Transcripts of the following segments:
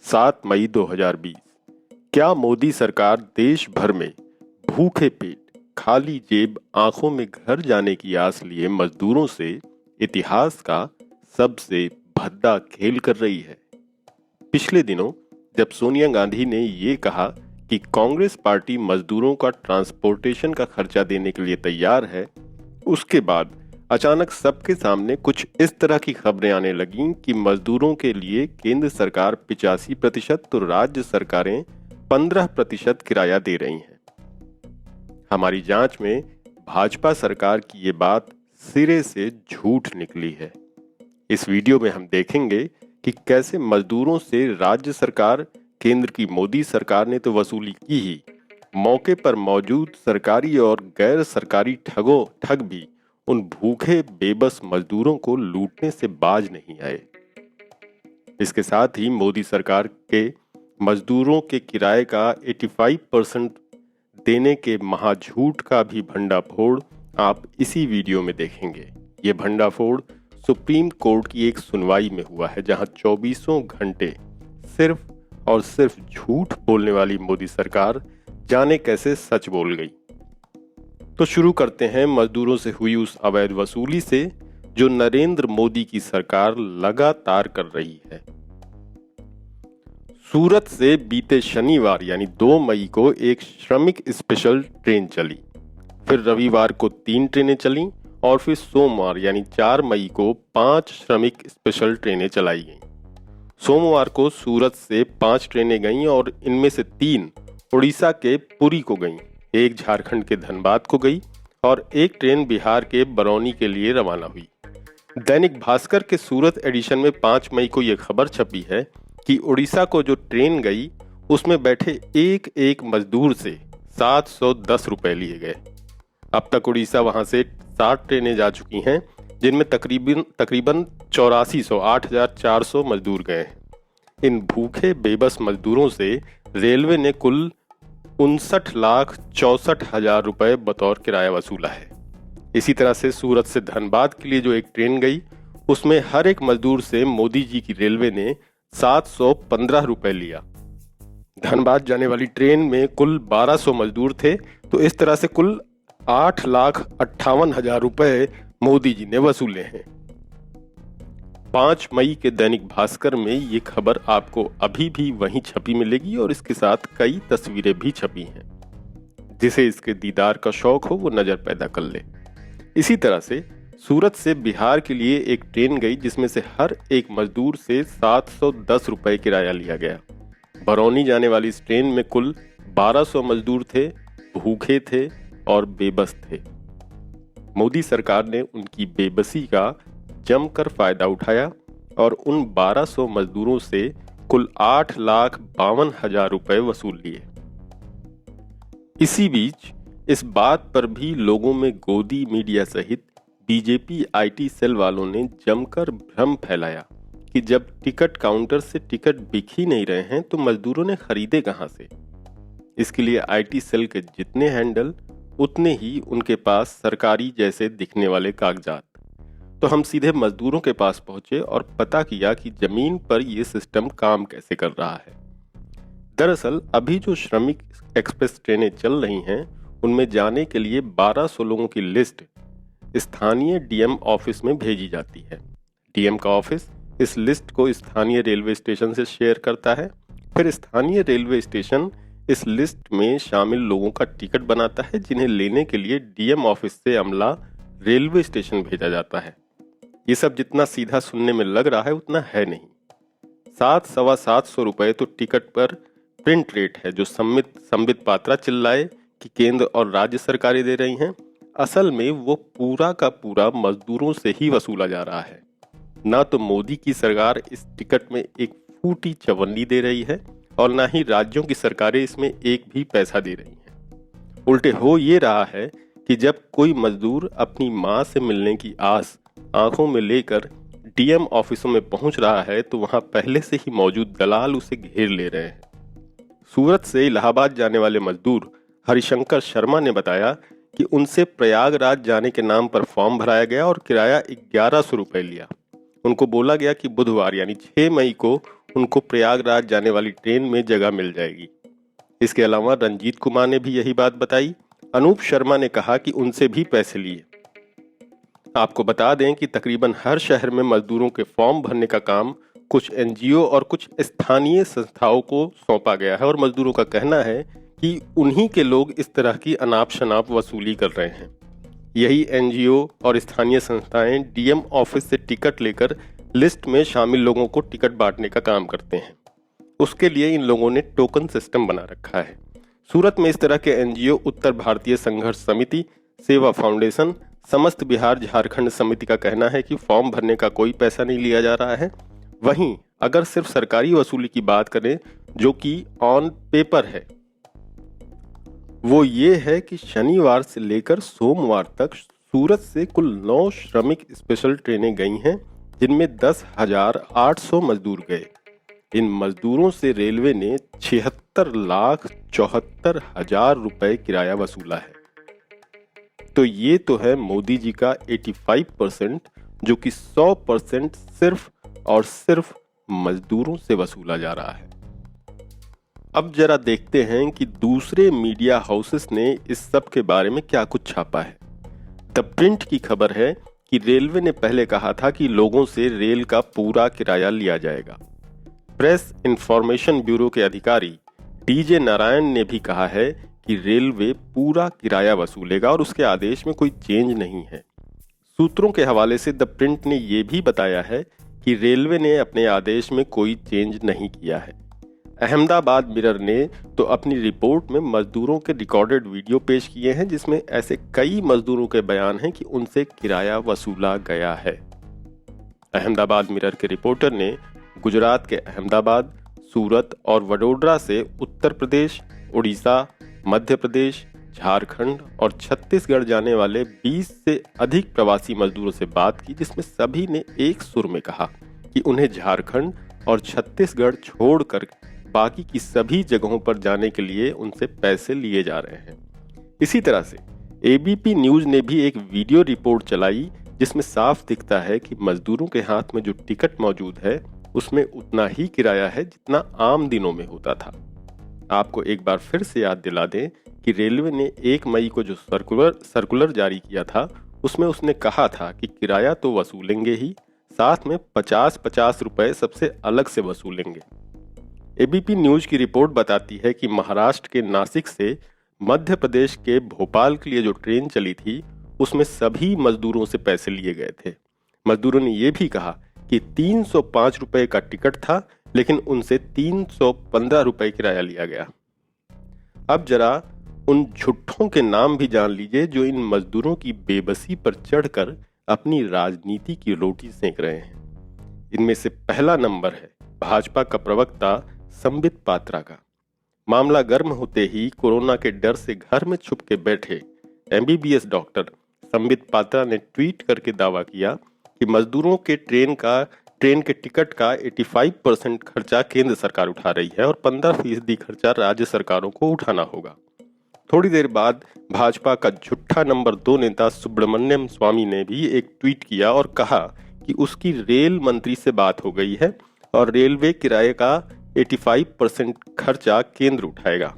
7 मई 2020। क्या मोदी सरकार देश भर में भूखे पेट, खाली जेब, आंखों में घर जाने की आस लिए मजदूरों से इतिहास का सबसे भद्दा खेल कर रही है? पिछले दिनों जब सोनिया गांधी ने ये कहा कि कांग्रेस पार्टी मजदूरों का ट्रांसपोर्टेशन का खर्चा देने के लिए तैयार है, उसके बाद अचानक सबके सामने कुछ इस तरह की खबरें आने लगीं कि मजदूरों के लिए केंद्र सरकार 85% तो राज्य सरकारें 15% किराया दे रही हैं। हमारी जांच में भाजपा सरकार की ये बात सिरे से झूठ निकली है। इस वीडियो में हम देखेंगे कि कैसे मजदूरों से राज्य सरकार, केंद्र की मोदी सरकार ने तो वसूली की ही, मौके पर मौजूद सरकारी और गैर सरकारी ठग भी उन भूखे बेबस मजदूरों को लूटने से बाज नहीं आए। इसके साथ ही मोदी सरकार के मजदूरों के किराए का 85% देने के महाझूठ का भी भंडाफोड़ आप इसी वीडियो में देखेंगे। ये भंडाफोड़ सुप्रीम कोर्ट की एक सुनवाई में हुआ है, जहां 24 घंटे सिर्फ और सिर्फ झूठ बोलने वाली मोदी सरकार जाने कैसे सच बोल गई। तो शुरू करते हैं मजदूरों से हुई उस अवैध वसूली से जो नरेंद्र मोदी की सरकार लगातार कर रही है। सूरत से बीते शनिवार यानी 2 मई को एक श्रमिक स्पेशल ट्रेन चली, फिर रविवार को 3 ट्रेनें चलीं और फिर सोमवार यानी 4 मई को 5 श्रमिक स्पेशल ट्रेनें चलाई गईं। सोमवार को सूरत से 5 ट्रेनें गईं और इनमें से 3 उड़ीसा के पुरी को गईं, एक झारखंड के धनबाद को गई और एक ट्रेन बिहार के बरौनी के लिए रवाना हुई। दैनिक भास्कर के सूरत एडिशन में 5 मई को यह खबर छपी है कि उड़ीसा को जो ट्रेन गई उसमें बैठे एक एक मजदूर से 710 रुपए लिए गए। अब तक उड़ीसा वहां से 60 ट्रेनें जा चुकी हैं, जिनमें तकरीबन 8400 8400 मजदूर गए हैं। इन भूखे बेबस मजदूरों से रेलवे ने कुल 59,64,000 रुपए बतौर किराया वसूला है। इसी तरह से सूरत से धनबाद के लिए जो एक ट्रेन गई उसमें हर एक मजदूर से मोदी जी की रेलवे ने 715 रुपए लिया। धनबाद जाने वाली ट्रेन में कुल 1200 मजदूर थे, तो इस तरह से कुल 8,58,000 रुपए मोदी जी ने वसूले हैं। 5 मई के दैनिक भास्कर में ये खबर आपको अभी भी वहीं छपी मिलेगी और इसके साथ कई तस्वीरें भी छपी हैं। जिसे इसके दीदार का शौक हो वो नजर पैदा कर ले। इसी तरह से सूरत से बिहार के लिए एक ट्रेन गई जिसमें से हर एक मजदूर से 710 रुपए किराया लिया गया। बरौनी जाने वाली इस ट्रेन में कुल 1200 मजदूर थे, भूखे थे और बेबस थे। मोदी सरकार ने उनकी बेबसी का जमकर फायदा उठाया और उन 1200 मजदूरों से कुल 8,52,000 रुपए वसूल लिए। इसी बीच इस बात पर भी लोगों में गोदी मीडिया सहित बीजेपी आईटी सेल वालों ने जमकर भ्रम फैलाया कि जब टिकट काउंटर से टिकट बिक ही नहीं रहे हैं तो मजदूरों ने खरीदे कहां से। इसके लिए आईटी सेल के जितने हैंडल उतने ही उनके पास सरकारी जैसे दिखने वाले कागजात। तो हम सीधे मजदूरों के पास पहुंचे और पता किया कि जमीन पर यह सिस्टम काम कैसे कर रहा है। दरअसल अभी जो श्रमिक एक्सप्रेस ट्रेनें चल रही हैं उनमें जाने के लिए 1200 लोगों की लिस्ट स्थानीय डीएम ऑफिस में भेजी जाती है। डीएम का ऑफिस इस लिस्ट को स्थानीय रेलवे स्टेशन से शेयर करता है, फिर स्थानीय रेलवे स्टेशन इस लिस्ट में शामिल लोगों का टिकट बनाता है, जिन्हें लेने के लिए डीएम ऑफिस से अमला रेलवे स्टेशन भेजा जाता है। ये सब जितना सीधा सुनने में लग रहा है उतना है नहीं। 700-750 रुपए तो टिकट पर प्रिंट रेट है, जो संबित पात्रा चिल्लाए कि केंद्र और राज्य सरकारें दे रही हैं। असल में वो पूरा का पूरा मजदूरों से ही वसूला जा रहा है। ना तो मोदी की सरकार इस टिकट में एक फूटी चवन्नी दे रही है और ना ही राज्यों की सरकारें इसमें एक भी पैसा दे रही हैं। उल्टे हो ये रहा है कि जब कोई मजदूर अपनी माँ से मिलने की आस आंखों में लेकर डीएम ऑफिसों में पहुंच रहा है तो वहां पहले से ही मौजूद दलाल उसे घेर ले रहे हैं। सूरत से इलाहाबाद जाने वाले मजदूर हरिशंकर शर्मा ने बताया कि उनसे प्रयागराज जाने के नाम पर फॉर्म भराया गया और किराया 1100 रुपए लिया। उनको बोला गया कि बुधवार यानी 6 मई को उनको प्रयागराज जाने वाली ट्रेन में जगह मिल जाएगी। इसके अलावा रंजीत कुमार ने भी यही बात बताई। अनूप शर्मा ने कहा कि उनसे भी पैसे लिए। आपको बता दें कि तकरीबन हर शहर में मजदूरों के फॉर्म भरने का काम कुछ एनजीओ और कुछ स्थानीय संस्थाओं को सौंपा गया है और मजदूरों का कहना है कि उन्हीं के लोग इस तरह की अनाप शनाप वसूली कर रहे हैं। यही एनजीओ और स्थानीय संस्थाएं डीएम ऑफिस से टिकट लेकर लिस्ट में शामिल लोगों को टिकट बांटने का काम करते हैं। उसके लिए इन लोगों ने टोकन सिस्टम बना रखा है। सूरत में इस तरह के एनजीओ उत्तर भारतीय संघर्ष समिति, सेवा फाउंडेशन, समस्त बिहार झारखंड समिति का कहना है कि फॉर्म भरने का कोई पैसा नहीं लिया जा रहा है। वहीं अगर सिर्फ सरकारी वसूली की बात करें जो कि ऑन पेपर है, वो ये है कि शनिवार से लेकर सोमवार तक सूरत से कुल 9 श्रमिक स्पेशल ट्रेनें गई हैं, जिनमें 10,800 मजदूर गए। इन मजदूरों से रेलवे ने 76,74,000 रुपए किराया वसूला है। तो ये तो है मोदी जी का 85%, जो कि 100% सिर्फ और सिर्फ मजदूरों से वसूला जा रहा है। अब जरा देखते हैं कि दूसरे मीडिया हाउसेस ने इस सब के बारे में क्या कुछ छापा है। द प्रिंट की खबर है कि रेलवे ने पहले कहा था कि लोगों से रेल का पूरा किराया लिया जाएगा। प्रेस इंफॉर्मेशन ब्यूरो के अधिकारी डीजे नारायण ने भी कहा है कि रेलवे पूरा किराया वसूलेगा और उसके आदेश में कोई चेंज नहीं है। सूत्रों के हवाले से द प्रिंट ने यह भी बताया है कि रेलवे ने अपने आदेश में कोई चेंज नहीं किया है। अहमदाबाद मिरर ने तो अपनी रिपोर्ट में मजदूरों के रिकॉर्डेड वीडियो पेश किए हैं, जिसमें ऐसे कई मजदूरों के बयान हैं कि उनसे किराया वसूला गया है। अहमदाबाद मिरर के रिपोर्टर ने गुजरात के अहमदाबाद, सूरत और वडोदरा से उत्तर प्रदेश, उड़ीसा, मध्य प्रदेश, झारखंड और छत्तीसगढ़ जाने वाले 20 से अधिक प्रवासी मजदूरों से बात की, जिसमें सभी ने एक सुर में कहा कि उन्हें झारखंड और छत्तीसगढ़ छोड़कर बाकी की सभी जगहों पर जाने के लिए उनसे पैसे लिए जा रहे हैं। इसी तरह से एबीपी न्यूज ने भी एक वीडियो रिपोर्ट चलाई, जिसमें साफ दिखता है कि मजदूरों के हाथ में जो टिकट मौजूद है उसमें उतना ही किराया है जितना आम दिनों में होता था। आपको एक बार फिर से याद दिला दें कि रेलवे ने 1 मई को जो सर्कुलर जारी किया था, उसमें उसने कहा था कि किराया तो वसूलेंगे ही, साथ में 50-50 रुपए सबसे अलग से वसूलेंगे। एबीपी न्यूज की रिपोर्ट बताती है कि महाराष्ट्र के नासिक से मध्य प्रदेश के भोपाल के लिए जो ट्रेन चली थी, उसमें सभी मजदूरों से पैसे लिए गए थे। मजदूरों ने यह भी कहा कि 305 रुपए का टिकट था, लेकिन उनसे 315 रुपए किराया लिया गया। अब जरा उन झुट्ठों के नाम भी जान लीजिए जो इन मजदूरों की बेबसी पर चढ़कर अपनी राजनीति की रोटी सेंक रहे हैं। इनमें से पहला नंबर है भाजपा का प्रवक्ता संबित पात्रा का। मामला गर्म होते ही कोरोना के डर से घर में छुप के बैठे एमबीबीएस डॉक्टर संबित पात्रा ने ट्वीट करके दावा किया कि मजदूरों के ट्रेन के टिकट का 85% खर्चा केंद्र सरकार उठा रही है और 15% खर्चा राज्य सरकारों को उठाना होगा। थोड़ी देर बाद भाजपा का झूठा नंबर 2 नेता सुब्रमण्यम स्वामी ने भी एक ट्वीट किया और कहा कि उसकी रेल मंत्री से बात हो गई है और रेलवे किराए का 85% खर्चा केंद्र उठाएगा।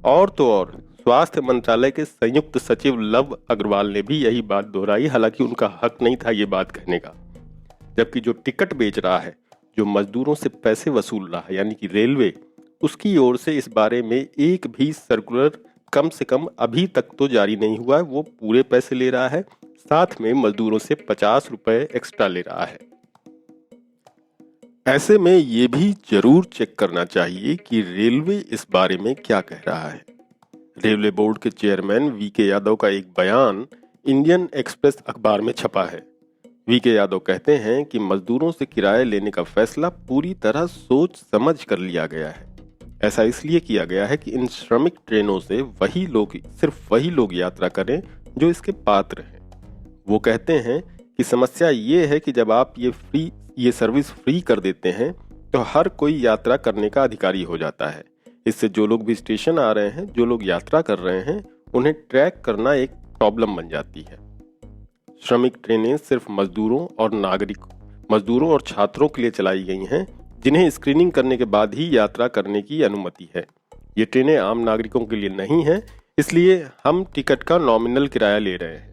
और तो और स्वास्थ्य मंत्रालय के संयुक्त सचिव लव अग्रवाल ने भी यही बात दोहराई, हालांकि उनका हक नहीं था ये बात कहने का। जबकि जो टिकट बेच रहा है, जो मजदूरों से पैसे वसूल रहा है, यानी कि रेलवे, उसकी ओर से इस बारे में एक भी सर्कुलर कम से कम अभी तक तो जारी नहीं हुआ है। वो पूरे पैसे ले रहा है, साथ में मजदूरों से 50 रुपए एक्स्ट्रा ले रहा है। ऐसे में ये भी जरूर चेक करना चाहिए कि रेलवे इस बारे में क्या कह रहा है। रेलवे बोर्ड के चेयरमैन वीके यादव का एक बयान इंडियन एक्सप्रेस अखबार में छपा है। वीके यादव कहते हैं कि मजदूरों से किराया लेने का फैसला पूरी तरह सोच समझ कर लिया गया है। ऐसा इसलिए किया गया है कि इन श्रमिक ट्रेनों से सिर्फ वही लोग यात्रा करें जो इसके पात्र हैं। वो कहते हैं कि समस्या ये है कि जब आप ये सर्विस फ्री कर देते हैं तो हर कोई यात्रा करने का अधिकारी हो जाता है। इससे जो लोग भी स्टेशन आ रहे हैं, जो लोग यात्रा कर रहे हैं, उन्हें ट्रैक करना एक प्रॉब्लम बन जाती है। श्रमिक ट्रेनें सिर्फ मजदूरों और छात्रों के लिए चलाई गई हैं, जिन्हें स्क्रीनिंग करने के बाद ही यात्रा करने की अनुमति है। ये ट्रेनें आम नागरिकों के लिए नहीं हैं, इसलिए हम टिकट का नॉमिनल किराया ले रहे हैं।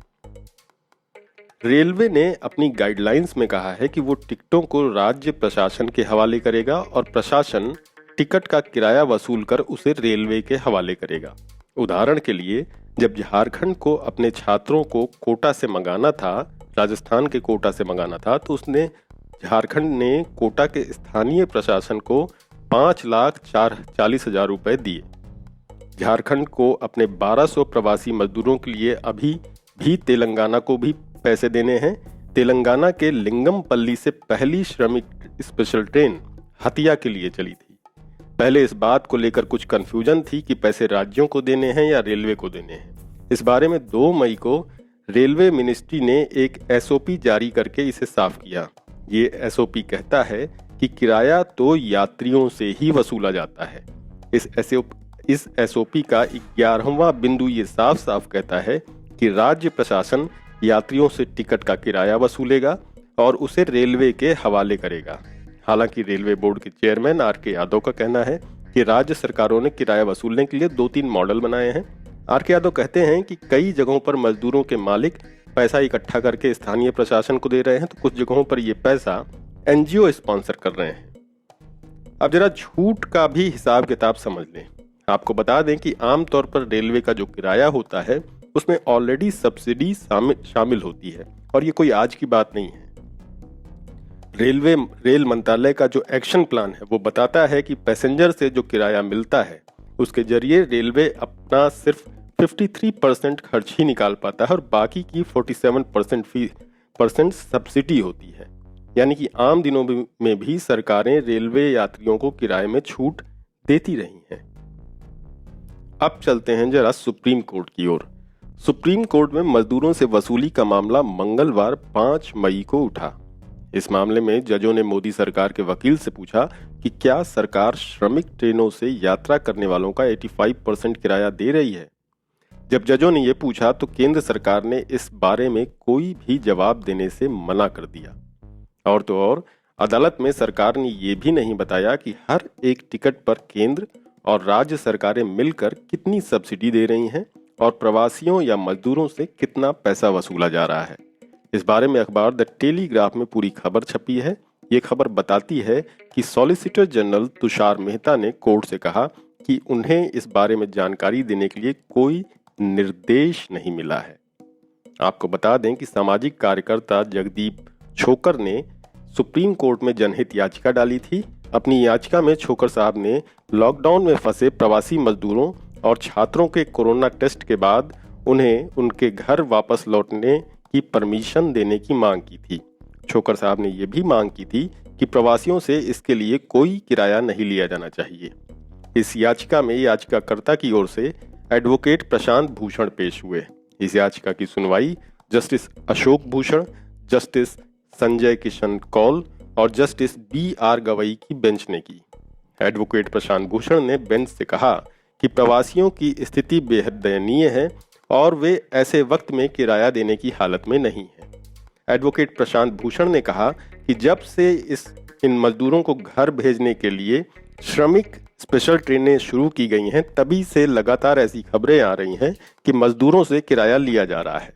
रेलवे ने अपनी गाइडलाइंस में कहा है कि वो टिकटों को राज्य प्रशासन के हवाले करेगा और प्रशासन टिकट का किराया वसूल कर उसे रेलवे के हवाले करेगा। उदाहरण के लिए, जब झारखंड को अपने छात्रों को कोटा से मंगाना था, राजस्थान के कोटा से मंगाना था, तो उसने झारखंड ने कोटा के स्थानीय प्रशासन को 5,40,000 रुपए दिए। झारखंड को अपने 1200 प्रवासी मजदूरों के लिए अभी भी तेलंगाना को भी पैसे देने हैं। तेलंगाना के लिंगमपल्ली से पहली श्रमिक स्पेशल ट्रेन हतिया के लिए चली थी। पहले इस बात को लेकर कुछ कंफ्यूजन थी कि पैसे राज्यों को देने हैं या रेलवे को देने हैं। इस बारे में 2 मई को रेलवे मिनिस्ट्री ने एक एसओपी जारी करके इसे साफ किया। ये एसओपी कहता है कि किराया तो यात्रियों से ही वसूला जाता है। इस एसओपी का 11वां बिंदु ये साफ साफ कहता है कि राज्य प्रशासन यात्रियों से टिकट का किराया वसूलेगा और उसे रेलवे के हवाले करेगा। हालांकि रेलवे बोर्ड के चेयरमैन आर.के. यादव का कहना है कि राज्य सरकारों ने किराया वसूलने के लिए 2-3 मॉडल बनाए हैं। आर.के. यादव कहते हैं कि कई जगहों पर मजदूरों के मालिक पैसा इकट्ठा करके स्थानीय प्रशासन को दे रहे हैं, तो कुछ जगहों पर यह पैसा एनजीओ स्पॉन्सर कर रहे हैं। अब जरा छूट का भी हिसाब किताब समझ लें। आपको बता दें कि आमतौर पर रेलवे का जो किराया होता है उसमें ऑलरेडी सब्सिडी शामिल होती है और ये कोई आज की बात नहीं है। रेल मंत्रालय का जो एक्शन प्लान है वो बताता है कि पैसेंजर से जो किराया मिलता है उसके जरिए रेलवे अपना सिर्फ 53% खर्च ही निकाल पाता है और बाकी की 47% सब्सिडी होती है। यानी कि आम दिनों में भी सरकारें रेलवे यात्रियों को किराए में छूट देती रही हैं। अब चलते हैं जरा सुप्रीम कोर्ट की ओर। सुप्रीम कोर्ट में मजदूरों से वसूली का मामला मंगलवार 5 मई को उठा। इस मामले में जजों ने मोदी सरकार के वकील से पूछा कि क्या सरकार श्रमिक ट्रेनों से यात्रा करने वालों का 85% किराया दे रही है। जब जजों ने यह पूछा तो केंद्र सरकार ने इस बारे में कोई भी जवाब देने से मना कर दिया। और तो और अदालत में सरकार ने यह भी नहीं बताया कि हर एक टिकट पर केंद्र और राज्य सरकारें मिलकर कितनी सब्सिडी दे रही हैं और प्रवासियों या मजदूरों से कितना पैसा वसूला जा रहा है। इस बारे में अखबार द टेलीग्राफ में पूरी खबर छपी है। ये खबर बताती है कि सॉलिसिटर जनरल तुषार मेहता ने कोर्ट से कहा कि उन्हें इस बारे में जानकारी देने के लिए कोई निर्देश नहीं मिला है। आपको बता दें कि सामाजिक कार्यकर्ता जगदीप छोकर ने सुप्रीम कोर्ट में जनहित याचिका डाली थी। अपनी याचिका में छोकर साहब ने लॉकडाउन में फंसे प्रवासी मजदूरों और छात्रों के कोरोना टेस्ट के बाद उन्हें उनके घर वापस लौटने की परमिशन देने की मांग की थी। छोकर साहब ने यह भी मांग की थी कि प्रवासियों से इसके लिए कोई किराया नहीं लिया जाना चाहिए। इस याचिका में याचिकाकर्ता की ओर से एडवोकेट प्रशांत भूषण पेश हुए। इस याचिका की सुनवाई जस्टिस अशोक भूषण, जस्टिस संजय किशन कौल और जस्टिस B.R. गवई की बेंच ने की। एडवोकेट प्रशांत भूषण ने बेंच से कहा कि प्रवासियों की स्थिति बेहद दयनीय है और वे ऐसे वक्त में किराया देने की हालत में नहीं है। एडवोकेट प्रशांत भूषण ने कहा कि जब से इन मजदूरों को घर भेजने के लिए श्रमिक स्पेशल ट्रेनें शुरू की गई हैं, तभी से लगातार ऐसी खबरें आ रही हैं कि मजदूरों से किराया लिया जा रहा है।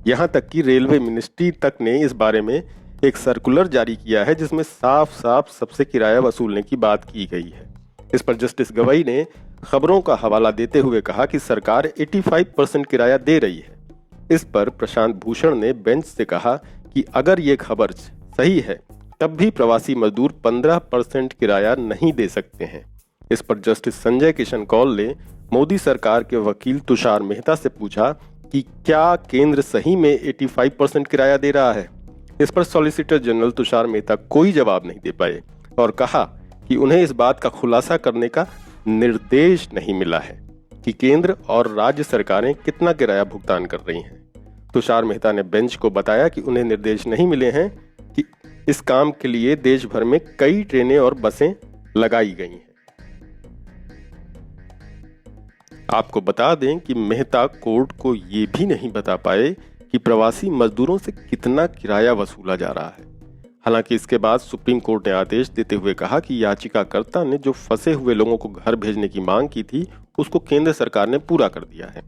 यहाँ तक कि रेलवे मिनिस्ट्री तक ने इस बारे में एक सर्कुलर जारी किया है जिसमें साफ साफ सबसे किराया वसूलने की बात की गई है। इस पर जस्टिस गवई ने खबरों का हवाला देते हुए कहा कि सरकार 85% किराया दे रही है। इस पर प्रशांत भूषण ने बेंच से कहा कि अगर ये खबर सही है तब भी प्रवासी मजदूर 15% किराया नहीं दे सकते हैं। इस पर जस्टिस संजय किशन कौल ने मोदी सरकार के वकील तुषार मेहता से पूछा कि क्या केंद्र सही में 85% किराया दे रहा है। इस पर सॉलिसिटर जनरल तुषार मेहता कोई जवाब नहीं दे पाए और कहा कि उन्हें इस बात का खुलासा करने का निर्देश नहीं मिला है कि केंद्र और राज्य सरकारें कितना किराया भुगतान कर रही हैं। तुषार मेहता ने बेंच को बताया कि उन्हें निर्देश नहीं मिले हैं कि इस काम के लिए देश भर में कई ट्रेनें और बसें लगाई गई हैं। आपको बता दें कि मेहता कोर्ट को ये भी नहीं बता पाए कि प्रवासी मजदूरों से कितना किराया वसूला जा रहा है। हालांकि इसके बाद सुप्रीम कोर्ट ने आदेश देते हुए कहा कि याचिकाकर्ता ने जो फंसे हुए लोगों को घर भेजने की मांग की थी उसको केंद्र सरकार ने पूरा कर दिया है।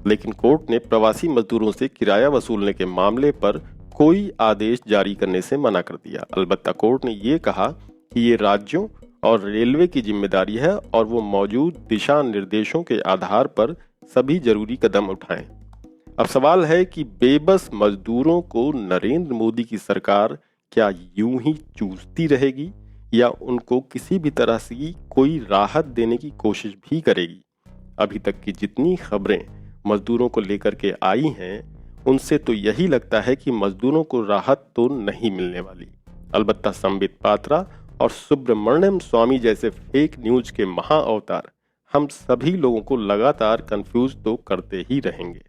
लेकिन कोर्ट ने प्रवासी मजदूरों से किराया वसूलने के मामले पर कोई आदेश जारी करने से मना कर दिया। अलबत्ता कोर्ट ने ये कहा कि ये राज्यों और रेलवे की जिम्मेदारी है और वो मौजूद दिशा निर्देशों के आधार पर सभी जरूरी कदम उठाएं। अब सवाल है कि बेबस मजदूरों को नरेंद्र मोदी की सरकार क्या यूं ही चूसती रहेगी या उनको किसी भी तरह से कोई राहत देने की कोशिश भी करेगी। अभी तक की जितनी खबरें मजदूरों को लेकर के आई हैं उनसे तो यही लगता है कि मजदूरों को राहत तो नहीं मिलने वाली। अलबत्ता संबित पात्रा और सुब्रमण्यम स्वामी जैसे फेक न्यूज के महाअवतार हम सभी लोगों को लगातार कंफ्यूज तो करते ही रहेंगे।